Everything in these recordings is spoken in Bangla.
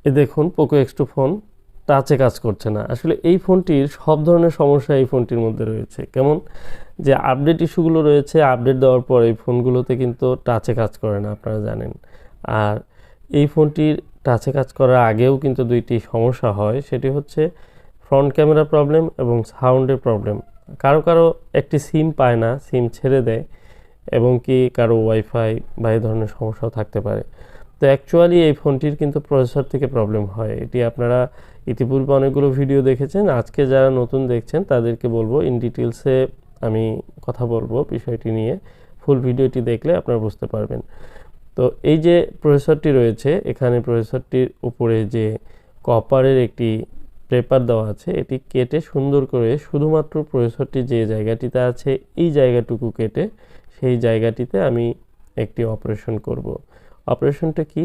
এ দেখুন পোকো X2 ফোন টাচে কাজ করছে না। আসলে এই ফোনটির সব ধরনের সমস্যা এই ফোনটির মধ্যে রয়েছে। কেমন যে আপডেট ইস্যুগুলো রয়েছে, আপডেট দেওয়ার পর এই ফোনগুলোতে কিন্তু টাচে কাজ করে না, আপনারা জানেন। আর এই ফোনটির টাচে কাজ করার আগেও কিন্তু দুইটি সমস্যা হয়, সেটি হচ্ছে ফ্রন্ট ক্যামেরা প্রবলেম এবং সাউন্ডের প্রবলেম। কারো কারো একটি সিম পায় না, সিম ছেড়ে দেয়, এবং কি কারো ওয়াইফাই বা এই ধরনের সমস্যাও থাকতে পারে। তো অ্যাকচুয়ালি এই ফোনটির কিন্তু প্রসেসর থেকে প্রবলেম হয়। এটি আপনারা ইতিপূর্বে অনেকগুলো ভিডিও দেখেছেন, আজকে যারা নতুন দেখছেন তাদেরকে বলবো ইন ডিটেলসে আমি কথা বলবো বিষয়টি নিয়ে। ফুল ভিডিওটি দেখলে আপনারা বুঝতে পারবেন। তো এই যে প্রসেসরটি রয়েছে, এখানে প্রসেসরটির উপরে যে কপারের একটি পেপার দেওয়া আছে, এটি কেটে সুন্দর করে শুধুমাত্র প্রসেসরটি যে জায়গাটিতে আছে এই জায়গাটুকু কেটে সেই জায়গাটিতে আমি একটি অপারেশন করব। অপারেশনটা কি?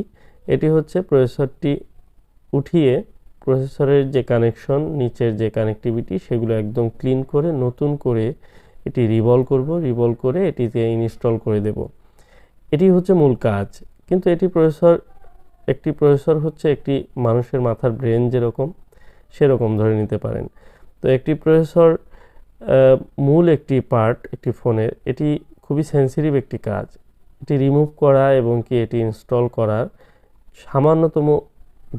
এটি হচ্ছে প্রসেসরটি উঠিয়ে প্রসেসরের যে কানেকশন, নিচের যে কানেক্টিভিটি, সেগুলো একদম ক্লিন করে নতুন করে এটি রিভলভ করব। রিভলভ করে এটিতে ইনস্টল করে দেব। এটি হচ্ছে মূল কাজ। কিন্তু একটি প্রসেসর হচ্ছে একটি মানুষের মাথার ব্রেন যেরকম, সেরকম ধরে নিতে পারেন। তো একটি প্রসেসর মূল একটি পার্ট একটি ফোনের, এটি খুবই সেন্সিটিভ একটি কাজ। এটি রিমুভ করা এবং কি এটি ইনস্টল করার সামান্যতম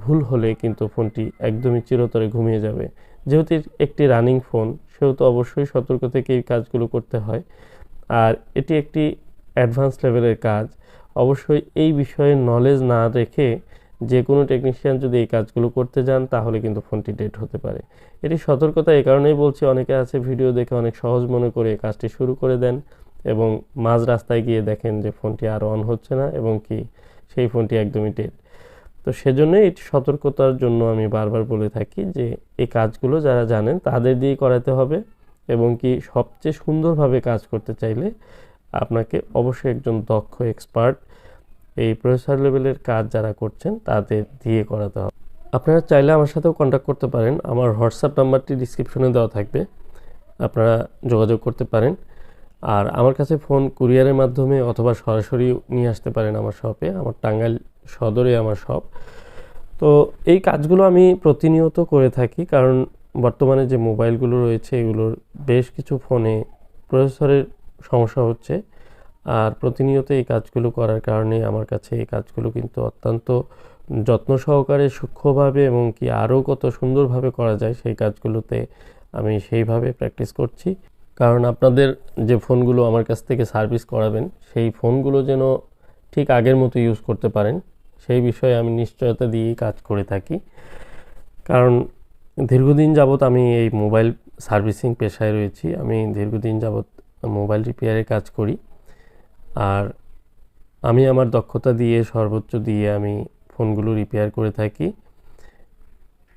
ভুল হলে কিন্তু ফোনটি একদমই চিরতরে ঘুমিয়ে যাবে। যেহেতু একটি রানিং ফোন, সেহেতু অবশ্যই সতর্ক থেকে এই কাজগুলো করতে হয়। আর এটি একটি অ্যাডভান্স লেভেলের কাজ। অবশ্যই এই বিষয়ে নলেজ না রেখে যে কোনো টেকনিশিয়ান যদি এই কাজগুলো করতে যান তাহলে কিন্তু ফোনটি ডেড হতে পারে। এটি সতর্কতা এই কারণেই বলছি, অনেকে আছে ভিডিও দেখে অনেক সহজ মনে করে কাজটি শুরু করে দেন এবং মাঝ রাস্তায় গিয়ে দেখেন যে ফোনটি আর অন হচ্ছে না এবং কি সেই ফোনটি একদমই ডেড। তো সেজন্যই এটি সতর্কতার জন্য আমি বারবার বলে থাকি যে এই কাজগুলো যারা জানেন তাদের দিয়েই করাতে হবে, এবং কি সবচেয়ে সুন্দরভাবে কাজ করতে চাইলে আপনাকে অবশ্যই একজন দক্ষ এক্সপার্ট এই প্রসেসর লেভেলের কাজ যারা করছেন তাদের দিয়ে করাতে হবে। আপনারা চাইলে আমার সাথেও কন্ট্যাক্ট করতে পারেন। আমার হোয়াটসঅ্যাপ নাম্বারটি ডিসক্রিপশনে দেওয়া থাকবে, আপনারা যোগাযোগ করতে পারেন। আর আমার কাছে ফোন কুরিয়ারের মাধ্যমে অথবা সরাসরি নিয়ে আসতে পারেন আমার শপে। আমার টাঙ্গাইল সদরে আমার শপ। তো এই কাজগুলো আমি প্রতিনিয়ত করে থাকি, কারণ বর্তমানে যে মোবাইলগুলো রয়েছে এগুলোর বেশ কিছু ফোনে প্রসেসরের সমস্যা হচ্ছে। আর প্রতিনিয়ত এই কাজগুলো করার কারণে আমার কাছে এই কাজগুলো কিন্তু অত্যন্ত যত্ন সহকারে সূক্ষ্মভাবে এবং কি আরও কত সুন্দরভাবে করা যায় সেই কাজগুলোতে আমি সেইভাবে প্র্যাকটিস করছি। কারণ আপনাদের যে ফোনগুলো আমার কাছ থেকে সার্ভিস করাবেন সেই ফোনগুলো যেন ঠিক আগের মতো ইউজ করতে পারেন সেই বিষয়ে আমি নিশ্চয়তা দিয়েই কাজ করে থাকি। কারণ দীর্ঘদিন যাবৎ আমি এই মোবাইল সার্ভিসিং পেশায় রয়েছি। আমি দীর্ঘদিন যাবৎ মোবাইল রিপেয়ারের কাজ করি। আর আমি আমার দক্ষতা দিয়ে সর্বোচ্চ দিয়ে আমি ফোনগুলো রিপেয়ার করে থাকি।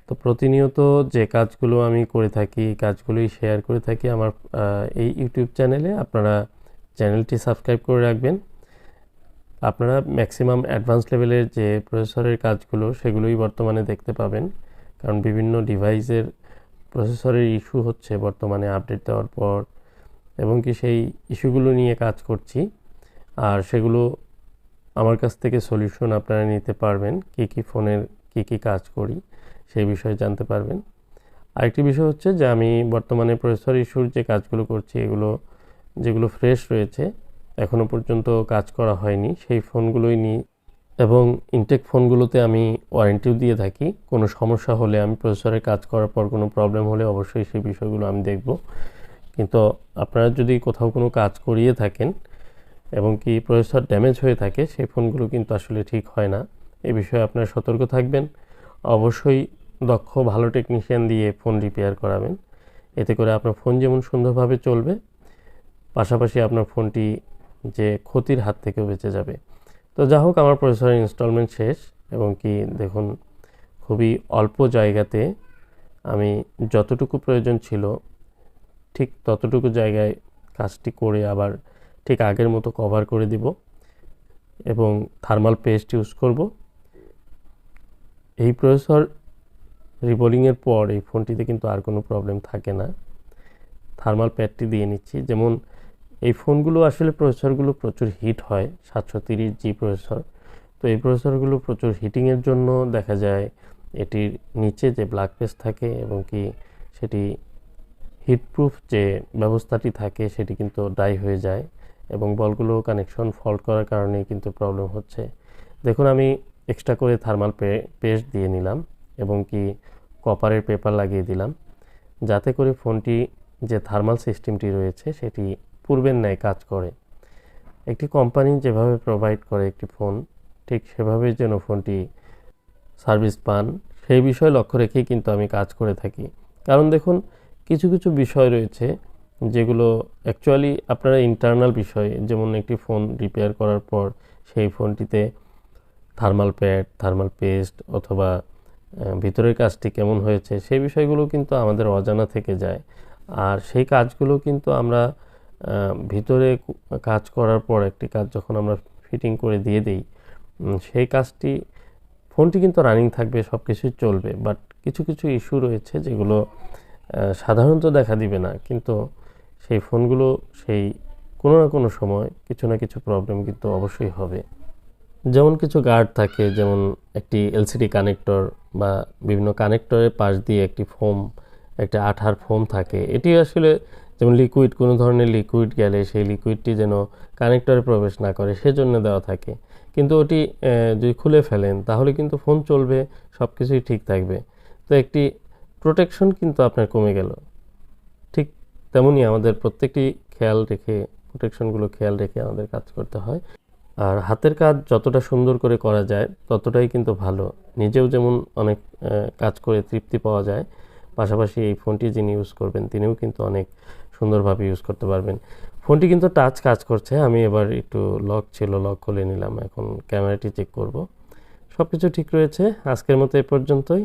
তো প্রতিনিয়ত যে কাজগুলো আমি করে থাকি এই কাজগুলোই শেয়ার করে থাকি আমার এই ইউটিউব চ্যানেলে। আপনারা চ্যানেলটি সাবস্ক্রাইব করে রাখবেন। আপনারা ম্যাক্সিমাম অ্যাডভান্স লেভেলের যে প্রসেসরের কাজগুলো সেগুলোই বর্তমানে দেখতে পাবেন, কারণ বিভিন্ন ডিভাইসের প্রসেসরের ইস্যু হচ্ছে বর্তমানে আপডেট দেওয়ার পর, এবং কি সেই ইস্যুগুলো নিয়ে কাজ করছি। আর সেগুলো আমার কাছ থেকে সলিউশন আপনারা নিতে পারবেন, কী ফোনের কী কাজ করি সেই বিষয়ে জানতে পারবেন। আরেকটি বিষয় হচ্ছে যে আমি বর্তমানে প্রসেসর ইস্যুর যে কাজগুলো করছি এগুলো যেগুলো ফ্রেশ রয়েছে এখনও পর্যন্ত কাজ করা হয়নি সেই ফোনগুলোই নিই, এবং ইনটেক ফোনগুলোতে আমি ওয়ারেন্টিও দিয়ে থাকি। কোনো সমস্যা হলে আমি প্রসেসরে কাজ করার পর কোনো প্রবলেম হলে অবশ্যই সেই বিষয়গুলো আমি দেখব। কিন্তু আপনারা যদি কোথাও কোনো কাজ করিয়ে থাকেন এবং কি প্রসেসর ড্যামেজ হয়ে থাকে সেই ফোনগুলো কিন্তু আসলে ঠিক হয় না। এই বিষয়ে আপনারা সতর্ক থাকবেন। অবশ্যই দক্ষ ভালো টেকনিশিয়ান দিয়ে ফোন রিপেয়ার করাবেন। এতে করে আপনার ফোন যেমন সুন্দরভাবে চলবে, পাশাপাশি আপনার ফোনটি যে ক্ষতির হাত থেকেও বেঁচে যাবে। তো যা হোক, আমার প্রসেসরের ইনস্টলমেন্ট শেষ, এবং কি দেখুন খুবই অল্প জায়গাতে আমি যতটুকু প্রয়োজন ছিল ঠিক ততটুকু জায়গায় কাজটি করে আবার ঠিক আগের মতো কভার করে দিব এবং থার্মাল পেস্ট ইউজ করব। এই প্রসেসর রিবোলিংয়ের পর এই ফোনটিতে কিন্তু আর কোনো প্রবলেম থাকে না। থার্মাল প্যাডটি দিয়ে নিচ্ছি। যেমন এই ফোনগুলো আসলে প্রসেসরগুলো প্রচুর হিট হয়, 730G প্রসেসর। তো এই প্রসেসরগুলো প্রচুর হিটিংয়ের জন্য দেখা যায় এটির নিচে যে ব্ল্যাক পেজ থাকে এবং কি সেটি হিটপ্রুফ যে ব্যবস্থাটি থাকে সেটি কিন্তু ড্রাই হয়ে যায় এবং বলগুলো কানেকশন ফল্ট করার কারণেই কিন্তু প্রবলেম হচ্ছে। দেখুন আমি এক্সট্রা করে থার্মাল পেস্ট দিয়ে নিলাম এবং কি কপারের পেপার লাগিয়ে দিলাম, যাতে করে ফোনটি যে থার্মাল সিস্টেমটি রয়েছে সেটি পূর্বের ন্যায় কাজ করে। একটি কোম্পানি যেভাবে প্রোভাইড করে একটি ফোন, ঠিক সেভাবেই যেন ফোনটি সার্ভিস পান সেই বিষয় লক্ষ্য রেখেই কিন্তু আমি কাজ করে থাকি। কারণ দেখুন কিছু কিছু বিষয় রয়েছে যেগুলো অ্যাকচুয়ালি আপনারা ইন্টারনাল বিষয়, যেমন একটি ফোন রিপেয়ার করার পর সেই ফোনটিতে থার্মাল প্যাড, থার্মাল পেস্ট অথবা ভিতরের কাজটি কেমন হয়েছে সেই বিষয়গুলো কিন্তু আমাদের অজানা থেকে যায়। আর সেই কাজগুলো কিন্তু আমরা ভিতরে কাজ করার পর একটি কাজ যখন আমরা ফিটিং করে দিয়ে দিই, সেই কাজটি ফোনটি কিন্তু রানিং থাকবে, সব কিছুই চলবে, বাট কিছু কিছু ইস্যু রয়েছে যেগুলো সাধারণত দেখা দিবে না, কিন্তু সেই ফোনগুলো সেই কোনো না কোনো সময় কিছু না কিছু প্রবলেম কিন্তু অবশ্যই হবে। যেমন কিছু গার্ড থাকে, যেমন একটি এলসিডি কানেক্টর বা বিভিন্ন কানেক্টরের পাশ দিয়ে একটি ফোম, একটা আঠার ফোম থাকে। এটি আসলে যেমন লিকুইড, কোনো ধরনের লিকুইড গেলে সেই লিকুইডটি যেন কানেক্টরে প্রবেশ না করে সেজন্য দেওয়া থাকে। কিন্তু ওটি যদি খুলে ফেলেন তাহলে কিন্তু ফোন চলবে, সব কিছুই ঠিক থাকবে। তো একটি প্রোটেকশন কিন্তু আপনার কমে গেল। ঠিক তেমনই আমাদের প্রত্যেকটি খেয়াল রেখে, প্রোটেকশনগুলো খেয়াল রেখে আমাদের কাজ করতে হয়। আর হাতের কাজ যতটা সুন্দর করে করা যায় ততটাই কিন্তু ভালো। নিজেও যেমন অনেক কাজ করে তৃপ্তি পাওয়া যায়, পাশাপাশি এই ফোনটি যিনি ইউজ করবেন তিনিও কিন্তু অনেক সুন্দরভাবে ইউজ করতে পারবেন। ফোনটি কিন্তু টাচ কাজ করছে। আমি এবার একটু লক ছিল, লক খুলে নিলাম। এখন ক্যামেরাটি চেক করব। সব কিছু ঠিক রয়েছে। আজকের মতো এ পর্যন্তই।